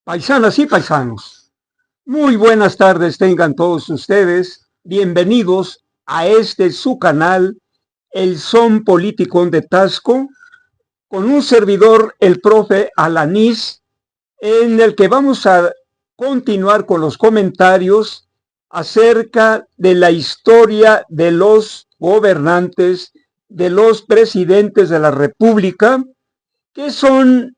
Paisanas y paisanos, muy buenas tardes tengan todos ustedes. Bienvenidos a este su canal, El Son Político de Tasco, con un servidor, el profe Alanís, en el que vamos a continuar con los comentarios acerca de la historia de los gobernantes, de los presidentes de la República, que son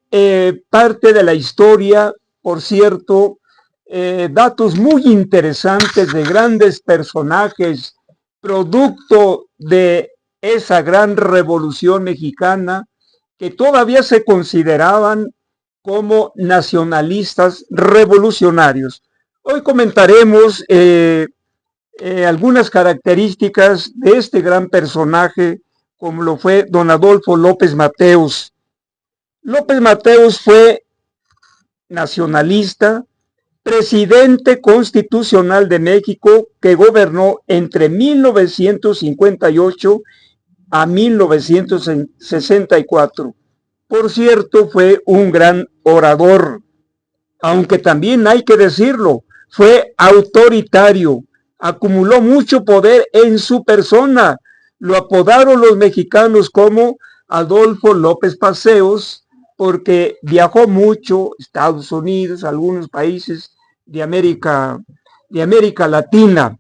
parte de la historia, por cierto, datos muy interesantes de grandes personajes, producto de esa gran revolución mexicana, que todavía se consideraban como nacionalistas revolucionarios. Hoy comentaremos algunas características de este gran personaje, como lo fue don Adolfo López Mateos. López Mateos fue nacionalista, presidente constitucional de México, que gobernó entre 1958 a 1964. Por cierto, fue un gran orador, aunque también hay que decirlo, fue autoritario, acumuló mucho poder en su persona. Lo apodaron los mexicanos como Adolfo López Paseos, porque viajó mucho, Estados Unidos, algunos países de América Latina.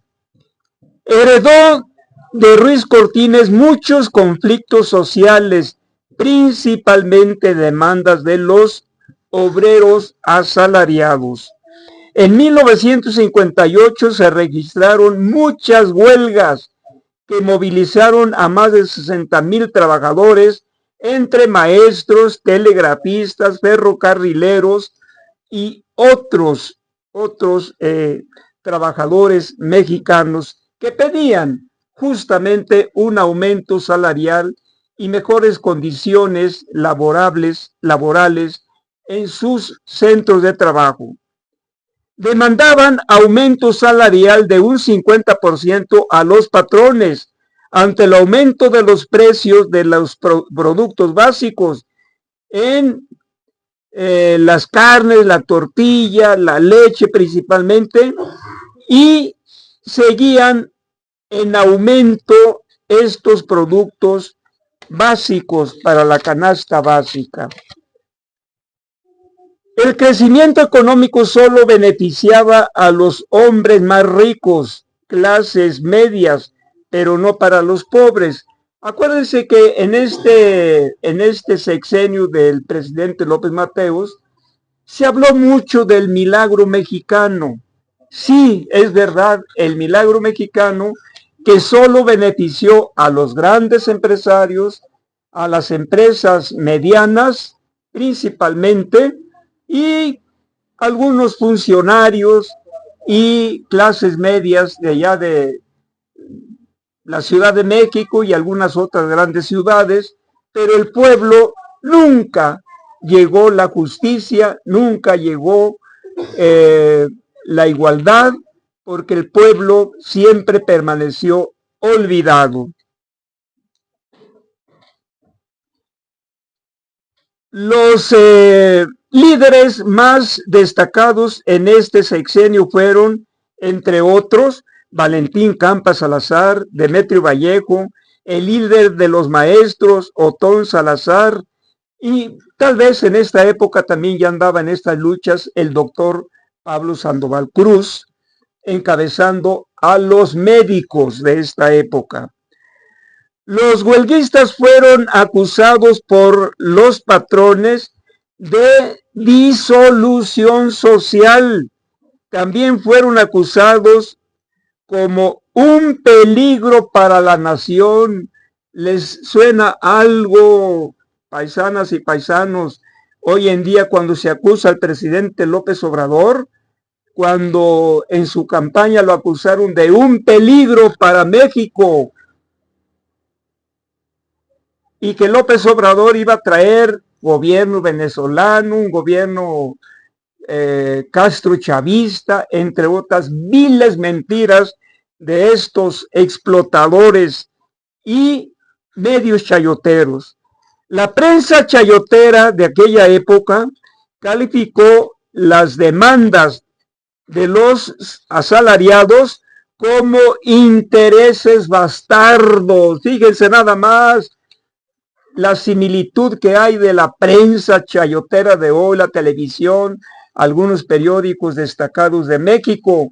Heredó de Ruiz Cortines muchos conflictos sociales, principalmente demandas de los obreros asalariados. En 1958 se registraron muchas huelgas que movilizaron a más de 60,000 trabajadores, entre maestros, telegrafistas, ferrocarrileros y otros trabajadores mexicanos que pedían justamente un aumento salarial y mejores condiciones laborales en sus centros de trabajo. Demandaban aumento salarial de un 50% a los patrones ante el aumento de los precios de los productos básicos en las carnes, la tortilla, la leche principalmente, y seguían en aumento estos productos básicos para la canasta básica. El crecimiento económico solo beneficiaba a los hombres más ricos, clases medias, pero no para los pobres. Acuérdense que en este sexenio del presidente López Mateos se habló mucho del milagro mexicano. Sí, es verdad, el milagro mexicano que solo benefició a los grandes empresarios, a las empresas medianas principalmente, y algunos funcionarios y clases medias de allá de la Ciudad de México y algunas otras grandes ciudades, pero el pueblo nunca llegó la justicia, nunca llegó la igualdad, porque el pueblo siempre permaneció olvidado. Los líderes más destacados en este sexenio fueron, entre otros, Valentín Campa Salazar, Demetrio Vallejo, el líder de los maestros, Otón Salazar, y tal vez en esta época también ya andaba en estas luchas el doctor Pablo Sandoval Cruz, encabezando a los médicos de esta época. Los huelguistas fueron acusados por los patrones de disolución social. También fueron acusados como un peligro para la nación. ¿Les suena algo, paisanas y paisanos, hoy en día cuando se acusa al presidente López Obrador? Cuando en su campaña lo acusaron de un peligro para México, y que López Obrador iba a traer gobierno venezolano, un gobierno castrochavista, entre otras viles mentiras de estos explotadores y medios chayoteros. La prensa chayotera de aquella época calificó las demandas de los asalariados como intereses bastardos. Fíjense nada más la similitud que hay de la prensa chayotera de hoy, la televisión, algunos periódicos destacados de México,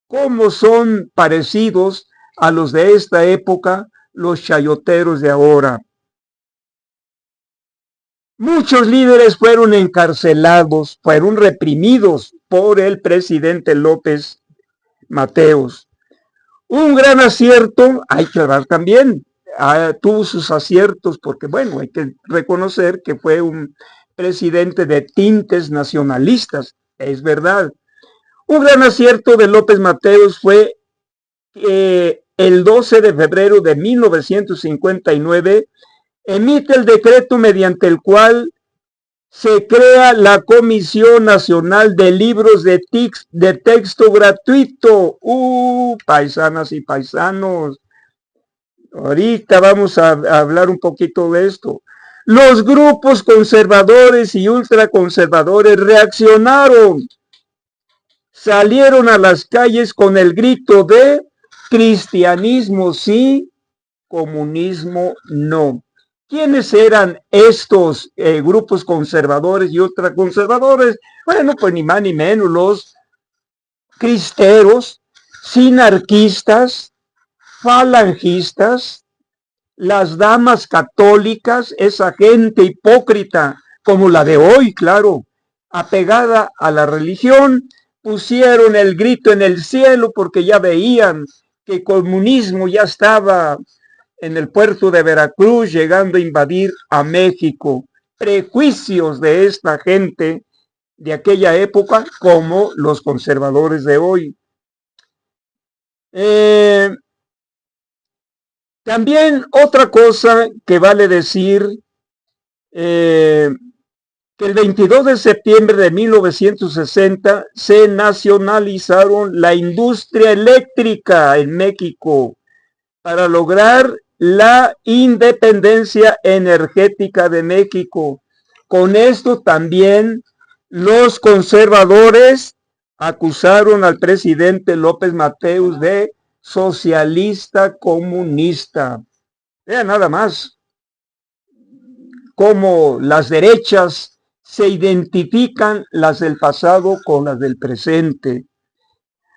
cómo son parecidos a los de esta época los chayoteros de ahora. Muchos líderes fueron encarcelados, fueron reprimidos por el presidente López Mateos. Un gran acierto, hay que hablar también, tuvo sus aciertos porque, bueno, hay que reconocer que fue un presidente de tintes nacionalistas, es verdad. Un gran acierto de López Mateos fue el 12 de febrero de 1959 emite el decreto mediante el cual se crea la Comisión Nacional de Libros de Texto Gratuito. Paisanas y paisanos, ahorita vamos a hablar un poquito de esto. Los grupos conservadores y ultraconservadores reaccionaron, salieron a las calles con el grito de cristianismo sí, comunismo no. ¿Quiénes eran estos grupos conservadores y ultraconservadores? Bueno, pues ni más ni menos los cristeros, sinarquistas, falangistas, las damas católicas, esa gente hipócrita como la de hoy, claro, apegada a la religión, pusieron el grito en el cielo porque ya veían que el comunismo ya estaba en el puerto de Veracruz llegando a invadir a México. Prejuicios de esta gente de aquella época como los conservadores de hoy. También otra cosa que vale decir, que el 22 de septiembre de 1960 se nacionalizaron la industria eléctrica en México para lograr la independencia energética de México. Con esto también los conservadores acusaron al presidente López Mateos de socialista comunista. Vean nada más cómo las derechas se identifican, las del pasado con las del presente.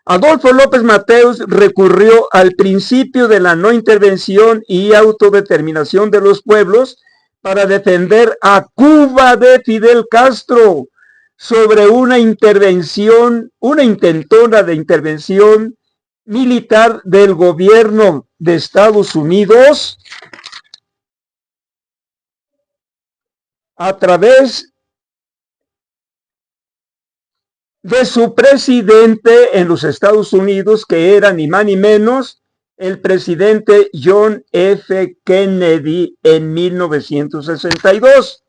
Adolfo López Mateos recurrió al principio de la no intervención y autodeterminación de los pueblos para defender a Cuba de Fidel Castro sobre una intentona de intervención militar del gobierno de Estados Unidos a través de su presidente en los Estados Unidos, que era ni más ni menos el presidente John F. Kennedy en 1962.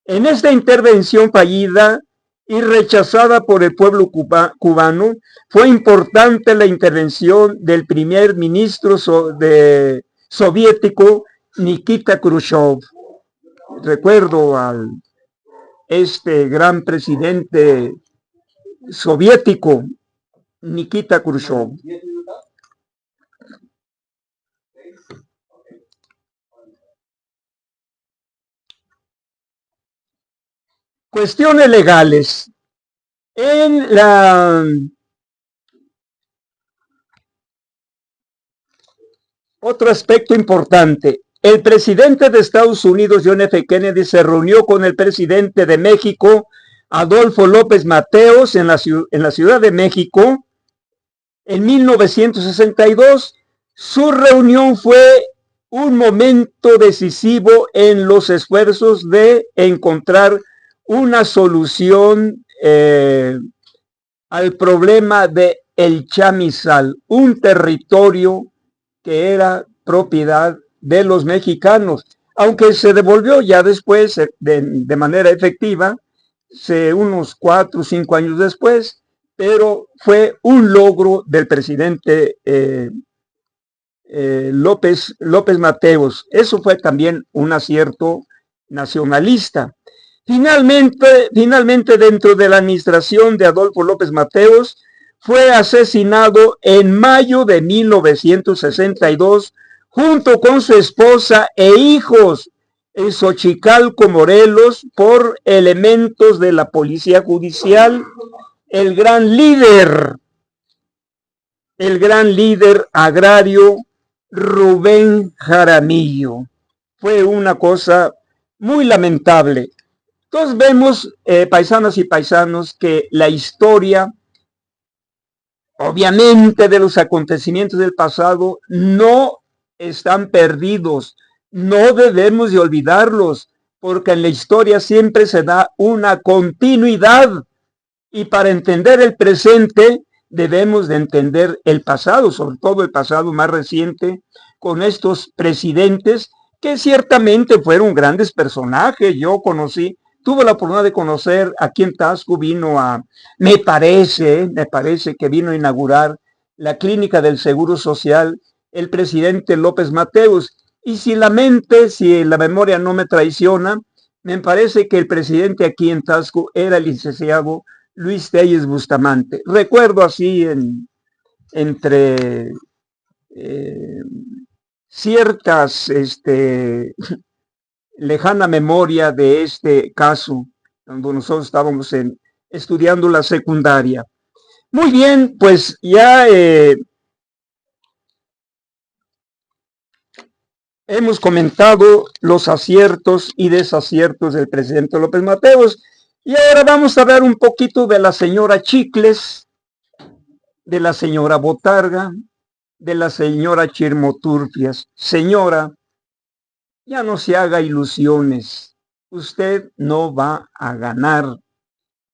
En esta intervención fallida y rechazada por el pueblo cubano, fue importante la intervención del primer ministro soviético Nikita Khrushchev. Recuerdo al gran presidente soviético, Nikita Khrushchev. Cuestiones legales. Otro aspecto importante. El presidente de Estados Unidos, John F. Kennedy, se reunió con el presidente de México, Adolfo López Mateos, en la Ciudad de México, en 1962. Su reunión fue un momento decisivo en los esfuerzos de encontrar una solución al problema de El Chamizal, un territorio que era propiedad de los mexicanos, aunque se devolvió ya después de manera efectiva, unos 4 o 5 años después, pero fue un logro del presidente López Mateos. Eso fue también un acierto nacionalista. Finalmente, dentro de la administración de Adolfo López Mateos, fue asesinado en mayo de 1962 junto con su esposa e hijos en Xochicalco, Morelos, por elementos de la policía judicial. El gran líder agrario Rubén Jaramillo. Fue una cosa muy lamentable. Entonces vemos, paisanas y paisanos, que la historia, obviamente, de los acontecimientos del pasado no están perdidos. No debemos de olvidarlos, porque en la historia siempre se da una continuidad. Y para entender el presente, debemos de entender el pasado, sobre todo el pasado más reciente, con estos presidentes que ciertamente fueron grandes personajes. Yo tuve la oportunidad de conocer aquí en Taxco, me parece que vino a inaugurar la clínica del Seguro Social el presidente López Mateos. Y si la memoria no me traiciona, me parece que el presidente aquí en Taxco era el licenciado Luis Telles Bustamante. Recuerdo así entre ciertas lejana memoria de este caso, cuando nosotros estábamos estudiando la secundaria. Muy bien, pues ya hemos comentado los aciertos y desaciertos del presidente López Mateos, y ahora vamos a hablar un poquito de la señora Chicles, de la señora Botarga, de la señora Chirmoturfias. Señora, ya no se haga ilusiones. Usted no va a ganar.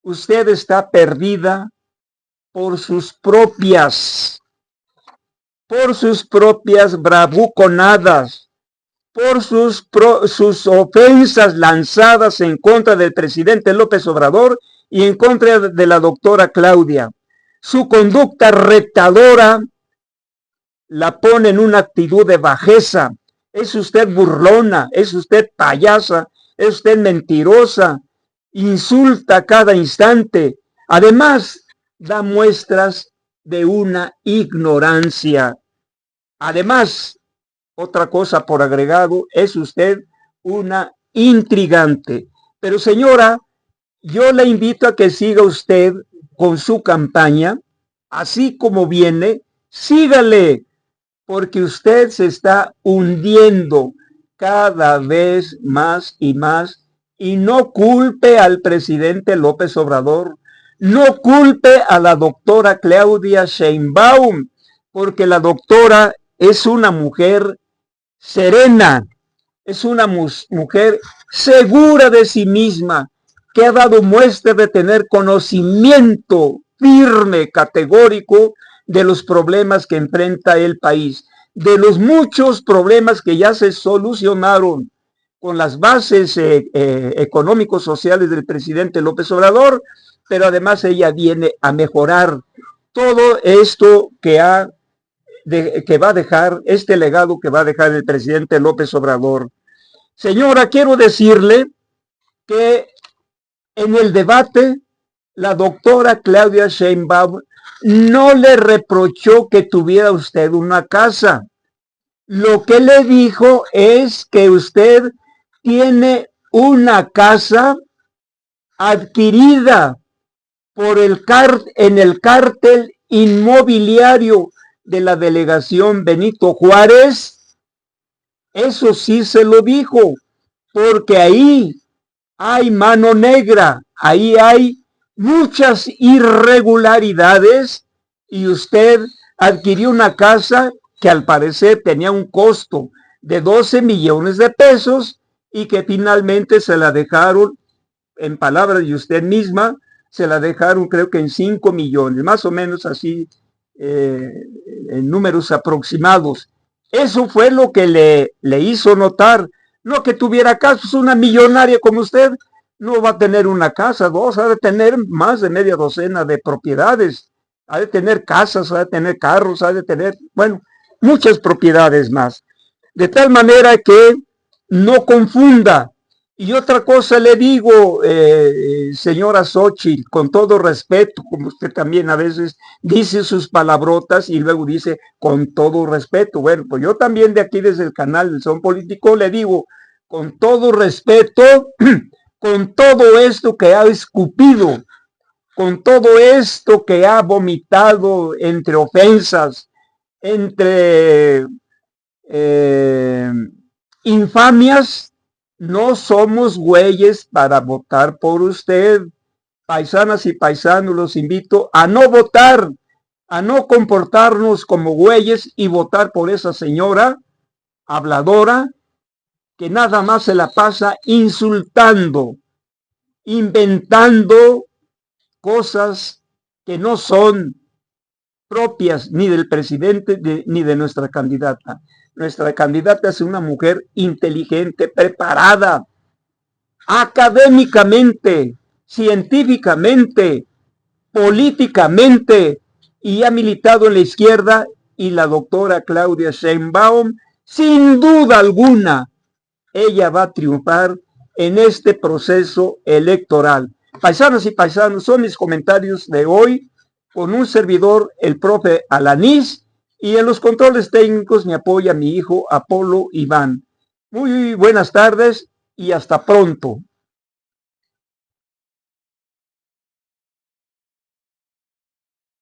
Usted está perdida por sus propias bravuconadas, por sus ofensas lanzadas en contra del presidente López Obrador y en contra de la doctora Claudia. Su conducta retadora la pone en una actitud de bajeza. Es usted burlona, es usted payasa, es usted mentirosa, insulta a cada instante. Además, da muestras de una ignorancia. Además, otra cosa por agregado, es usted una intrigante. Pero señora, yo le invito a que siga usted con su campaña, así como viene, sígale, porque usted se está hundiendo cada vez más y más, y no culpe al presidente López Obrador, no culpe a la doctora Claudia Sheinbaum, porque la doctora es una mujer serena, es una mujer segura de sí misma, que ha dado muestra de tener conocimiento firme, categórico, de los problemas que enfrenta el país, de los muchos problemas que ya se solucionaron con las bases económicos sociales del presidente López Obrador, pero además ella viene a mejorar todo esto que va a dejar, este legado que va a dejar el presidente López Obrador. Señora, quiero decirle que en el debate la doctora Claudia Sheinbaum no le reprochó que tuviera usted una casa. Lo que le dijo es que usted tiene una casa adquirida en el cártel inmobiliario de la delegación Benito Juárez. Eso sí se lo dijo, porque ahí hay mano negra, ahí hay muchas irregularidades, y usted adquirió una casa que al parecer tenía un costo de 12 millones de pesos y que finalmente se la dejaron, en palabras de usted misma, se la dejaron creo que en 5 millones, más o menos así, en números aproximados. Eso fue lo que le hizo notar. No que tuviera casa, una millonaria como usted no va a tener una casa, dos, ha de tener más de media docena de propiedades, ha de tener casas, ha de tener carros, ha de tener, bueno, muchas propiedades más. De tal manera que no confunda, Y otra cosa le digo, señora Xochitl, con todo respeto, como usted también a veces dice sus palabrotas y luego dice con todo respeto. Bueno, pues yo también de aquí desde el canal del Son Político le digo, con todo respeto, con todo esto que ha escupido, con todo esto que ha vomitado entre ofensas, entre infamias, no somos güeyes para votar por usted. Paisanas y paisanos, los invito a no votar, a no comportarnos como güeyes y votar por esa señora habladora que nada más se la pasa insultando, inventando cosas que no son propias ni del presidente ni de nuestra candidata. Nuestra candidata es una mujer inteligente, preparada, académicamente, científicamente, políticamente, y ha militado en la izquierda, y la doctora Claudia Sheinbaum, sin duda alguna, ella va a triunfar en este proceso electoral. Paisanos y paisanos, son mis comentarios de hoy con un servidor, el profe Alanís, y en los controles técnicos me apoya mi hijo Apolo Iván. Muy buenas tardes y hasta pronto.